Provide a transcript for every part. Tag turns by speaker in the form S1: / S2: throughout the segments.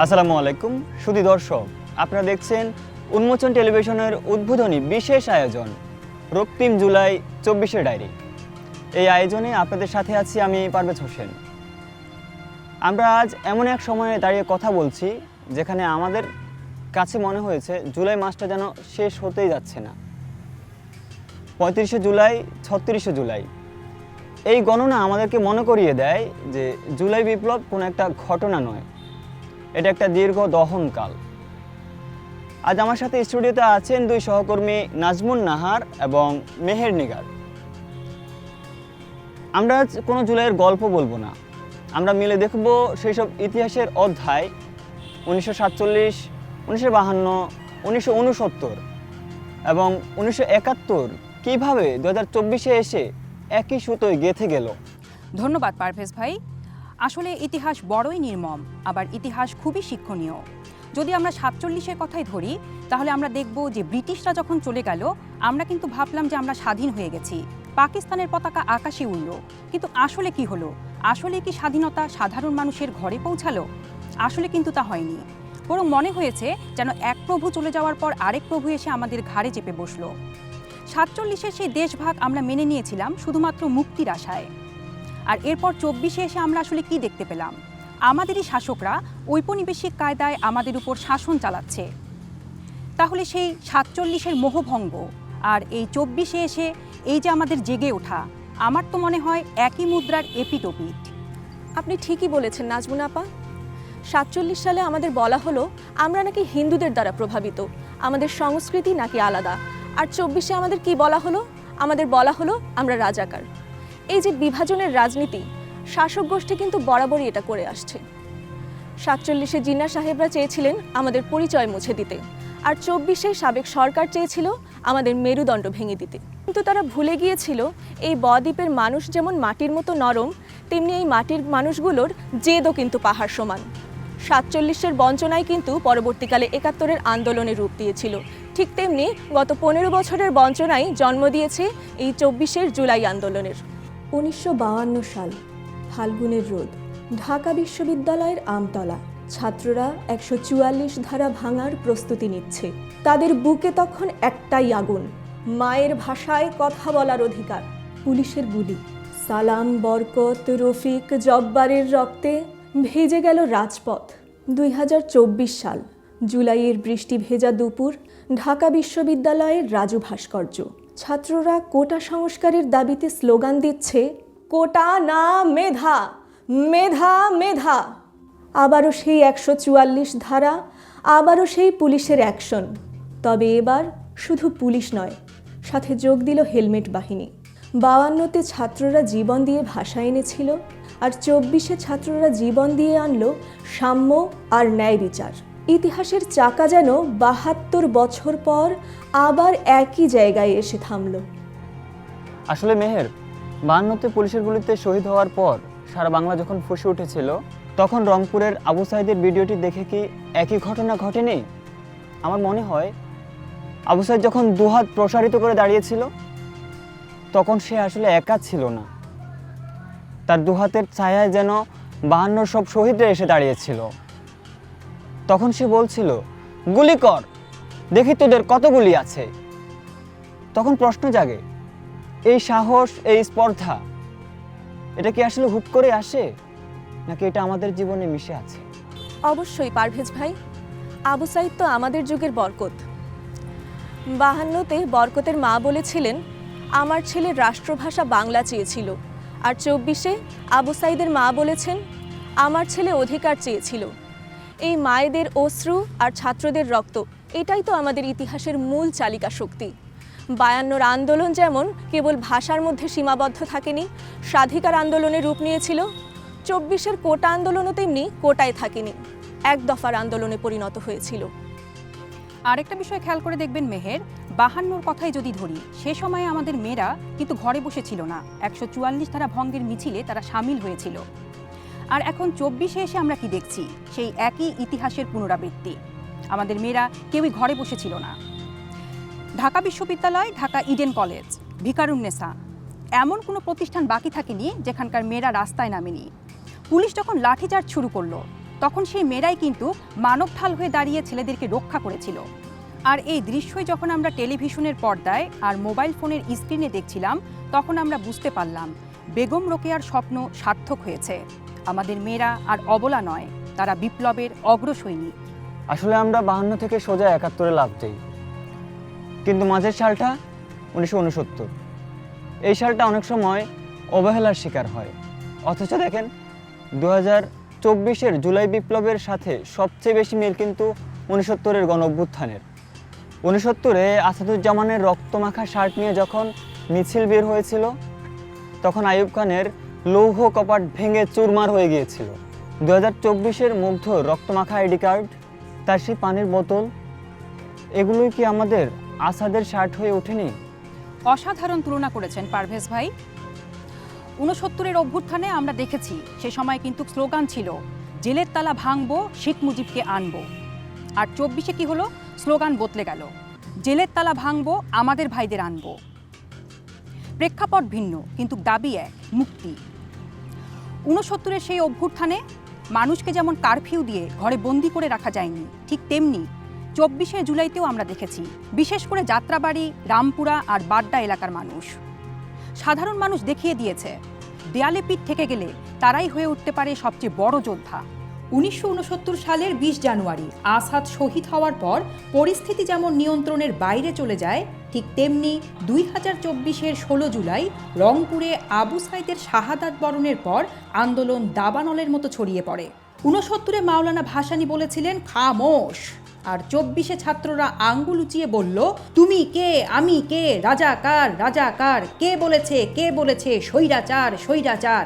S1: আসসালামু আলাইকুম সুধী দর্শক, আপনারা দেখছেন উন্মোচন টেলিভিশনের উদ্বোধনী বিশেষ আয়োজন রক্তিম জুলাই 24 ডায়েরি। এই আয়োজনে আপনাদের সাথে আছি আমি পারভেজ হোসেন। আমরা আজ এমন এক সময়ে দাঁড়িয়ে কথা বলছি যেখানে আমাদের কাছে মনে হয়েছে জুলাই মাসটা যেন শেষ হতেই যাচ্ছে না। 35শে জুলাই, 36শে জুলাই, এই গণনা আমাদেরকে মনে করিয়ে দেয় যে জুলাই বিপ্লব কোনো একটা ঘটনা নয়, এটা একটা দীর্ঘ দহনকাল। আজ আমার সাথে স্টুডিওতে আছেন দুই সহকর্মী নাজমুন নাহার এবং মেহের নিগার। আমরা আজ কোনো জুলাইয়ের গল্প বলবো না, আমরা মিলে দেখব সেই সব ইতিহাসের অধ্যায় 1947, 1952, 1969 এবং 1971 কীভাবে 2024-এ এসে একই সুতোয় গেঁথে গেল।
S2: ধন্যবাদ পারভেজ ভাই। আসলে ইতিহাস বড়ই নির্মম, আবার ইতিহাস খুবই শিক্ষণীয়। যদি আমরা 47-এর কথাই ধরি, তাহলে আমরা দেখব যে ব্রিটিশরা যখন চলে গেল আমরা কিন্তু ভাবলাম যে আমরা স্বাধীন হয়ে গেছি, পাকিস্তানের পতাকা আকাশে উড়ল। কিন্তু আসলে কি হলো? আসলে কি স্বাধীনতা সাধারণ মানুষের ঘরে পৌঁছালো? আসলে কিন্তু তা হয়নি, বরং মনে হয়েছে যেন এক প্রভু চলে যাওয়ার পর আরেক প্রভু এসে আমাদের ঘাড়ে চেপে বসলো। 47-এর সেই দেশভাগ আমরা মেনে নিয়েছিলাম শুধুমাত্র মুক্তির আশায়। আর এরপর 24-এ এসে আমরা আসলে কি দেখতে পেলাম? আমাদেরই শাসকরা ঔপনিবেশিক কায়দায় আমাদের উপর শাসন চালাচ্ছে। তাহলে সেই 47-এর মোহভঙ্গ আর এই 24-এ এসে এই যে আমাদের জেগে ওঠা, আমার তো মনে হয় একই মুদ্রার এপিটোপিট।
S3: আপনি ঠিকই বলেছেন নাজমুন আপা। 47 সালে আমাদের বলা হলো আমরা নাকি হিন্দুদের দ্বারা প্রভাবিত, আমাদের সংস্কৃতি নাকি আলাদা। আর 24-এ আমাদের কি বলা হলো? আমাদের বলা হলো আমরা রাজাকার। এই যে বিভাজনের রাজনীতি, শাসক গোষ্ঠী কিন্তু বরাবরই এটা করে আসছে। 47-এ জিন্না সাহেবরা চেয়েছিলেন আমাদের পরিচয় মুছে দিতে, আর 24-এ সাবেক সরকার চেয়েছিল আমাদের মেরুদণ্ড ভেঙে দিতে। কিন্তু তারা ভুলে গিয়েছিল এই বদ্বীপের মানুষ যেমন মাটির মতো নরম, তেমনি এই মাটির মানুষগুলোর জেদও কিন্তু পাহাড় সমান। 47-এর বঞ্চনায় কিন্তু পরবর্তীকালে 71-এর আন্দোলনের রূপ দিয়েছিল। ঠিক তেমনি গত 15 বছরের বঞ্চনায় জন্ম দিয়েছে এই 24-এর জুলাই আন্দোলনের। 1952 সাল, ফাল্গুনের রোদ, ঢাকা বিশ্ববিদ্যালয়ের আমতলা। ছাত্ররা 144 ধারা ভাঙার প্রস্তুতি নিচ্ছে। তাদের বুকে তখন একটাই আগুন, মায়ের ভাষায় কথা বলার অধিকার। পুলিশের গুলি, সালাম, বরকত, রফিক, জব্বারের রক্তে ভেজে গেল রাজপথ। 2024 সাল, জুলাইয়ের বৃষ্টি ভেজা দুপুর, ঢাকা বিশ্ববিদ্যালয়ের রাজু ভাস্কর্য। ছাত্ররা কোটা সংস্কারের দাবিতে স্লোগান দিচ্ছে, কোটা না মেধা, মেধা মেধা। আবারও সেই 144 ধারা, আবারও সেই পুলিশের অ্যাকশন। তবে এবার শুধু পুলিশ নয়, সাথে যোগ দিল হেলমেট বাহিনী। 52-তে ছাত্ররা জীবন দিয়ে ভাষা এনেছিল, আর 24-এ ছাত্ররা জীবন দিয়ে আনলো সাম্য আর ন্যায় বিচার। ইতিহাসের চাকা যেন 72 বছর পর আবার একই জায়গায় এসে থামল।
S1: আসলে মেহের, 52-তে পুলিশের গুলিতে শহীদ হওয়ার পর সারা বাংলা যখন ফুঁসে উঠেছিল, তখন রংপুরের আবু সাইদের ভিডিওটি দেখে কি একই ঘটনা ঘটেনি? আমার মনে হয় আবু সাইদ যখন দুহাত প্রসারিত করে দাঁড়িয়েছিল, তখন সে আসলে একা ছিল না। তার দুহাতের ছায়ায় যেন 52 সব শহীদরা এসে দাঁড়িয়েছিল। তখন সে বলছিল, গুলি কর, দেখি তোদের কত গুলি আছে। তখন প্রশ্ন জাগে, এই সাহস, এই স্পর্ধা, এটা কি আসলে হুট করে আসে, নাকি এটা আমাদের জীবনে মিশে আছে?
S3: অবশ্যই পারভেজ ভাই, আবু সাইদ তো আমাদের যুগের বরকত। 52-তে বরকতের মা বলেছিলেন, আমার ছেলের রাষ্ট্রভাষা বাংলা চেয়েছিল। আর 24-এ আবু সাইদের মা বলেছেন, আমার ছেলে অধিকার চেয়েছিল। এই মায়েদের অশ্রু আর ছাত্রদের রক্ত, এটাই তো আমাদের ইতিহাসের মূল চালিকা শক্তি। 52-র আন্দোলন যেমন কেবল ভাষার মধ্যে সীমাবদ্ধ থাকেনি, স্বাধিকার আন্দোলনে রূপ নিয়েছিল। 24-এর কোটা আন্দোলনও তেমনি কোটায় থাকেনি, এক দফার আন্দোলনে পরিণত হয়েছিল।
S2: আরেকটা বিষয় খেয়াল করে দেখবেন মেহের, 52-র কথাই যদি ধরি, সে সময়ে আমাদের মেয়েরা কিন্তু ঘরে বসেছিল না, 144 ধারা ভঙ্গের মিছিলে তারা সামিল হয়েছিল। আর এখন 24-এ এসে আমরা কি দেখছি? সেই একই ইতিহাসের পুনরাবৃত্তি। আমাদের মেয়েরা কেউই ঘরে বসেছিল না। ঢাকা বিশ্ববিদ্যালয়, ঢাকা ইডেন কলেজ, ভিকারুন্নেসা, এমন কোনো প্রতিষ্ঠান বাকি থাকেনি যেখানকার মেয়েরা রাস্তায় নামেনি। পুলিশ যখন লাঠিচার্জ শুরু করলো, তখন সেই মেয়েরাই কিন্তু মানব ঢাল হয়ে দাঁড়িয়ে ছেলেদেরকে রক্ষা করেছিল। আর এই দৃশ্যই যখন আমরা টেলিভিশনের পর্দায় আর মোবাইল ফোনের স্ক্রিনে দেখছিলাম, তখন আমরা বুঝতে পারলাম বেগম রোকেয়ার স্বপ্ন সার্থক হয়েছে। আমাদের মেয়েরা আর অবলা নয়, তারা বিপ্লবের অগ্রসৈনিক।
S1: আসলে আমরা 52 থেকে সোজা 71-এ লাফ দিই, কিন্তু মাঝের সালটা 1969। এই সালটা অনেক সময় অবহেলার শিকার হয়। অথচ দেখেন 2024-এর জুলাই বিপ্লবের সাথে সবচেয়ে বেশি মিল কিন্তু 69-এর গণ অভ্যুত্থানের। 69-এ আসাদুজ্জামানের রক্তমাখা শার্ট নিয়ে যখন মিছিল বের হয়েছিল, তখন আইয়ুব খানের লৌহ কপাট ভেঙে চুরমার হয়ে গিয়েছিল। 2024-এর মুগ্ধ রক্তমাখা আইডি কার্ড, তার সেই পানির বোতল, এগুলোই কি আমাদের আসাদের শার্ট হয়ে ওঠেনি?
S2: অসাধারণ তুলনা করেছেন পারভেজ ভাই। 69-এর অভ্যুত্থানে আমরা দেখেছি সে সময় কিন্তু স্লোগান ছিল জেলের তালা ভাঙবো, শেখ মুজিবকে আনবো। আর 24-এ কি হলো? স্লোগান বদলে গেল, জেলের তালা ভাঙবো, আমাদের ভাইদের আনবো। প্রেক্ষাপট ভিন্ন, কিন্তু দাবি এক, মুক্তি। 69-এর সেই অভ্যুত্থানে মানুষকে যেমন কারফিউ দিয়ে ঘরে বন্দি করে রাখা যায়নি, ঠিক তেমনি 24শে জুলাইতেও আমরা দেখেছি, বিশেষ করে যাত্রাবাড়ি, রামপুরা আর বাড্ডা এলাকার মানুষ, সাধারণ মানুষ দেখিয়ে দিয়েছে দেয়ালে পিঠ থেকে গেলে তারাই হয়ে উঠতে পারে সবচেয়ে বড় যোদ্ধা। 1969 সালের 20 জানুয়ারি আসাদ শহীদ হওয়ার পর পরিস্থিতি যেমন নিয়ন্ত্রণের বাইরে চলে যায়, ঠিক তেমনি 2024-এর 16 জুলাই রংপুরে আবু সাইদের শাহাদাত বরণের পর আন্দোলন দাবানলের মতো ছড়িয়ে পড়ে। 69-এ মাওলানা ভাসানী বলেছিলেন খামোশ, আর 24-এ ছাত্ররা আঙ্গুল উঁচিয়ে বলল তুমি কে, আমি কে, রাজাকার রাজাকার, কে বলেছে স্বৈরাচার স্বৈরাচার।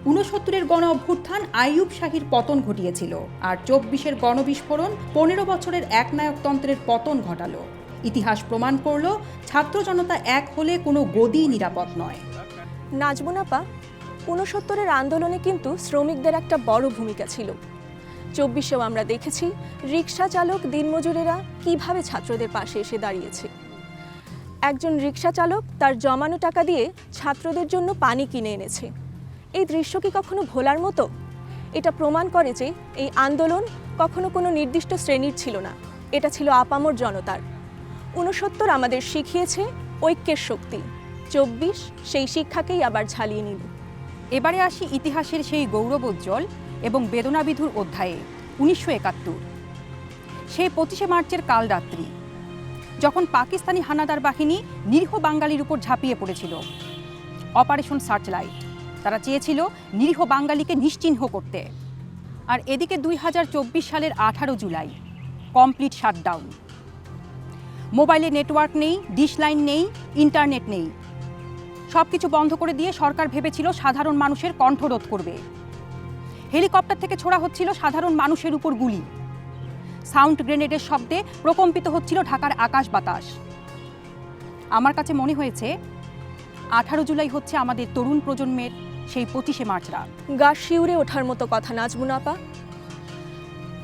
S2: 69-এর গণ অভ্যুত্থান আইয়ুব শাহীর পতন ঘটিয়েছিল, আর 24-এর গণবিস্ফোরণ 15 বছরের একনায়কতন্ত্রের পতন ঘটালো। ইতিহাস প্রমাণ করল ছাত্র জনতা এক হলে কোনো গদি নিরাপদ নয়।
S3: নাজমুন আপা, 69-এর আন্দোলনে কিন্তু শ্রমিকদের একটা বড় ভূমিকা ছিল। 24-এও আমরা দেখেছি রিক্সা চালক, দিনমজুরেরা কিভাবে ছাত্রদের পাশে এসে দাঁড়িয়েছে। একজন রিক্সা চালক তার জমানো টাকা দিয়ে ছাত্রদের জন্য পানি কিনে এনেছে। এই দৃশ্য কি কখনো ভোলার মতো? এটা প্রমাণ করে যে এই আন্দোলন কখনো কোনো নির্দিষ্ট শ্রেণীর ছিল না, এটা ছিল আপামর জনতার। 69 আমাদের শিখিয়েছে ঐক্যের শক্তি। 24 সেই শিক্ষাকেই আবার ঝালিয়ে নিল।
S2: এবারে আসি ইতিহাসের সেই গৌরবোজ্জ্বল এবং বেদনাবিধুর অধ্যায়ে, 1971। সেই 25শে মার্চের কালরাত্রি, যখন পাকিস্তানি হানাদার বাহিনী নিরীহ বাঙালির উপর ঝাঁপিয়ে পড়েছিল। অপারেশন সার্চলাইট, তারা চেয়েছিল নিরীহ বাঙালিকে নিশ্চিহ্ন করতে। আর এদিকে 2024 সালের 18 জুলাই কমপ্লিট শাটডাউন। মোবাইলে নেটওয়ার্ক নেই, ডিশ লাইন নেই, ইন্টারনেট নেই, সব কিছু বন্ধ করে দিয়ে সরকার ভেবেছিল সাধারণ মানুষের কণ্ঠরোধ করবে। হেলিকপ্টার থেকে ছোড়া হচ্ছিল সাধারণ মানুষের উপর গুলি, সাউন্ড গ্রেনেডের শব্দে প্রকম্পিত হচ্ছিল ঢাকার আকাশ বাতাস। আমার কাছে মনে হয়েছে 18 জুলাই হচ্ছে আমাদের তরুণ প্রজন্মের সেই 25শে মার্চ রাত।
S3: গা শিউরে ওঠার মতো কথা নাজমুন আপা।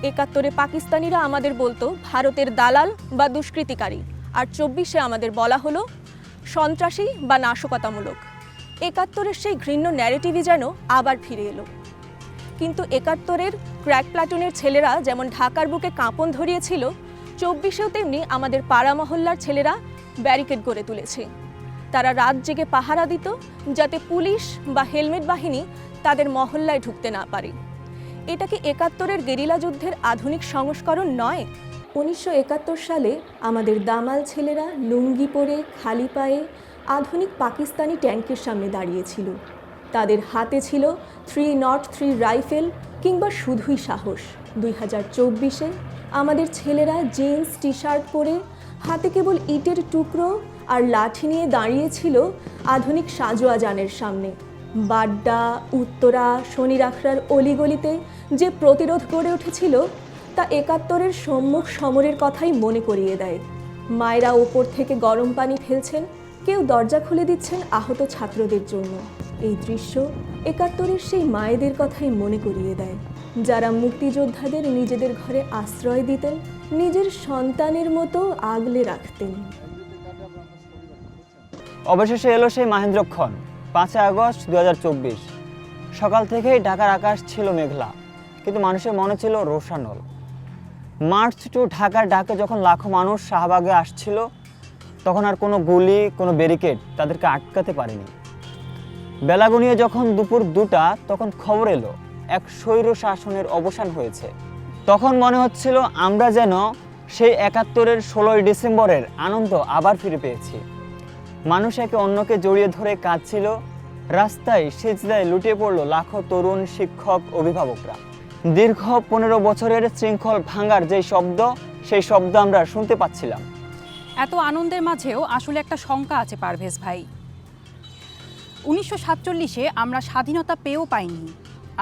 S3: 71-এ পাকিস্তানিরা আমাদের বলতো ভারতের দালাল বা দুষ্কৃতিকারী, আর 24-এ আমাদের বলা হলো সন্ত্রাসী বা নাশকতামূলক। 71-এর সেই ঘৃণ্য ন্যারেটিভই যেন আবার ফিরে এলো। কিন্তু 71-এর ক্র্যাক প্লাটুনের ছেলেরা যেমন ঢাকার বুকে কাঁপন ধরিয়েছিল, 24-এও তেমনি আমাদের পাড়া মহল্লার ছেলেরা ব্যারিকেড গড়ে তুলেছে। তারা রাত জেগে পাহারা দিত যাতে পুলিশ বা হেলমেট বাহিনী তাদের মহল্লায় ঢুকতে না পারে। এটা কি 71-এর গেরিলা যুদ্ধের আধুনিক সংস্করণ নয়? 1971 সালে আমাদের দামাল ছেলেরা লুঙ্গি পরে খালি পায়ে আধুনিক পাকিস্তানি ট্যাঙ্কের সামনে দাঁড়িয়েছিল। তাদের হাতে ছিল 303 রাইফেল কিংবা শুধুই সাহস। 2024-এ আমাদের ছেলেরা জিন্স টি শার্ট পরে হাতে কেবল ইটের টুকরো আর লাঠি নিয়ে দাঁড়িয়েছিল আধুনিক সাজোয়া যানের সামনে। বাড্ডা, উত্তরা, শনির আখড়ার অলিগলিতে যে প্রতিরোধ গড়ে উঠেছিল তা 71-এর সম্মুখ সমরের কথাই মনে করিয়ে দেয়। মায়েরা ওপর থেকে গরম পানি ফেলছেন, কেউ দরজা খুলে দিচ্ছেন আহত ছাত্রদের জন্য। এই দৃশ্য 71-এর সেই মায়েদের কথাই মনে করিয়ে দেয়, যারা মুক্তিযোদ্ধাদের নিজেদের ঘরে আশ্রয় দিতেন, নিজের সন্তানের মতো আগলে রাখতেন।
S1: অবশেষে এলো সেই মাহেন্দ্রক্ষণ, 5 আগস্ট 2024। সকাল থেকেই ঢাকার আকাশ ছিল মেঘলা, কিন্তু মানুষের মনে ছিল রোশানল। মার্চ টু ঢাকার ডাকে যখন লাখো মানুষ শাহবাগে আসছিল, তখন আর কোনো গুলি, কোনো ব্যারিকেড তাদেরকে আটকাতে পারেনি। বেলা গনিয়ে যখন দুপুর 2টা, তখন খবর এলো এক স্বৈর শাসনের অবসান হয়েছে। তখন মনে হচ্ছিল আমরা যেন সেই 71-এর 16ই ডিসেম্বরের আনন্দ আবার ফিরে পেয়েছি। মানুষ একে অন্যকে জড়িয়ে ধরে কাঁদছিল, রাস্তায় সিজদায় লুটিয়ে পড়ল লাখো তরুণ, শিক্ষক, অভিভাবকরা। দীর্ঘ 15 বছরের শৃঙ্খল ভাঙার যেই শব্দ, সেই শব্দ আমরা শুনতে পাচ্ছিলাম।
S2: এত আনন্দের মাঝেও আসলে একটা শঙ্কা আছে পারভেজ ভাই। 1947-এ আমরা স্বাধীনতা পেয়েও পাইনি,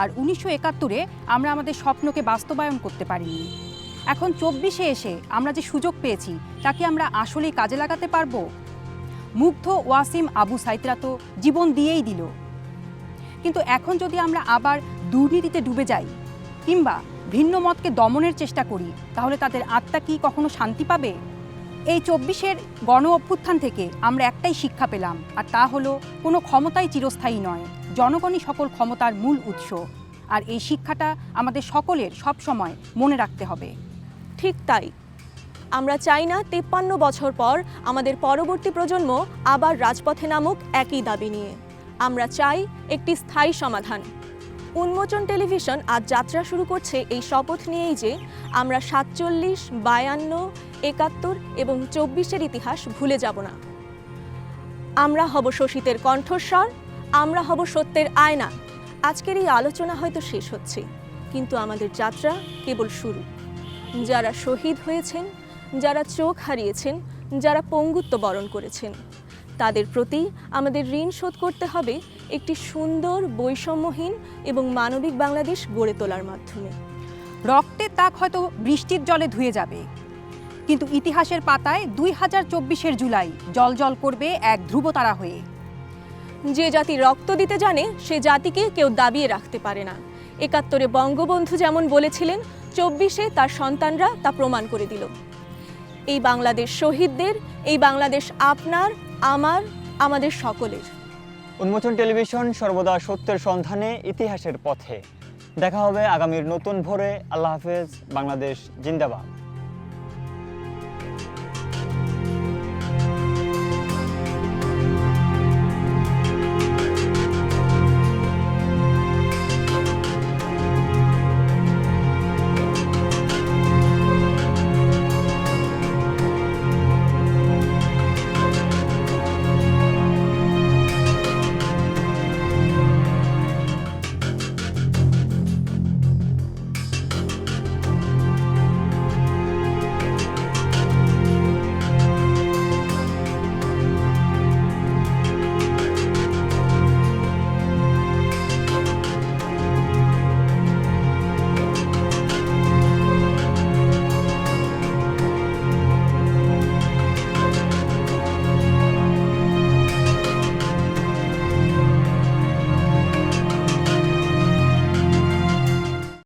S2: আর 1971-এ আমরা আমাদের স্বপ্নকে বাস্তবায়ন করতে পারিনি। এখন 24-এ এসে আমরা যে সুযোগ পেয়েছি, তা কি আমরা আসলেই কাজে লাগাতে পারবো? মুগ্ধ ওয়াসিম, আবু সাইদরা তো জীবন দিয়েই দিল, কিন্তু এখন যদি আমরা আবার দুর্নীতিতে ডুবে যাই কিংবা ভিন্ন মতকে দমনের চেষ্টা করি, তাহলে তাদের আত্মা কি কখনো শান্তি পাবে? এই 24-এর গণ অভ্যুত্থান থেকে আমরা একটাই শিক্ষা পেলাম, আর তা হলো কোনো ক্ষমতাই চিরস্থায়ী নয়, জনগণই সকল ক্ষমতার মূল উৎস। আর এই শিক্ষাটা আমাদের সকলের সব সময় মনে রাখতে হবে।
S3: ঠিক তাই, আমরা চাই না 53 বছর পর আমাদের পরবর্তী প্রজন্ম আবার রাজপথে নামুক একই দাবি নিয়ে। আমরা চাই একটি স্থায়ী সমাধান। উন্মোচন টেলিভিশন আজ যাত্রা শুরু করছে এই শপথ নিয়েই যে আমরা 47, 52, 71 এবং 24-এর ইতিহাস ভুলে যাব না। আমরা হব শোষিতের কণ্ঠস্বর, আমরা হব সত্যের আয়না। আজকের এই আলোচনা হয়তো শেষ হচ্ছে, কিন্তু আমাদের যাত্রা কেবল শুরু। যারা শহীদ হয়েছেন, যারা চোখ হারিয়েছেন, যারা পঙ্গুত্ব বরণ করেছেন, তাদের প্রতি আমাদের ঋণ শোধ করতে হবে একটি সুন্দর, বৈষম্যহীন এবং মানবিক বাংলাদেশ গড়ে তোলার মাধ্যমে।
S2: রক্তের দাগ হয়তো বৃষ্টির জলে ধুয়ে যাবে, কিন্তু ইতিহাসের পাতায় 2024-এর জুলাই জ্বলজ্বল করবে এক ধ্রুবতারা হয়ে।
S3: যে জাতি রক্ত দিতে জানে, সে জাতিকে কেউ দাবিয়ে রাখতে পারে না। 71-এ বঙ্গবন্ধু যেমন বলেছিলেন, 24-এ তার সন্তানরা তা প্রমাণ করে দিল। এই বাংলাদেশ শহীদদের, এই বাংলাদেশ আপনার, আমার, আমাদের সকলের।
S1: উন্মোচন টেলিভিশন সর্বদা সত্যের সন্ধানে, ইতিহাসের পথে। দেখা হবে আগামীর নতুন ভোরে। আল্লাহ হাফেজ। বাংলাদেশ জিন্দাবাদ।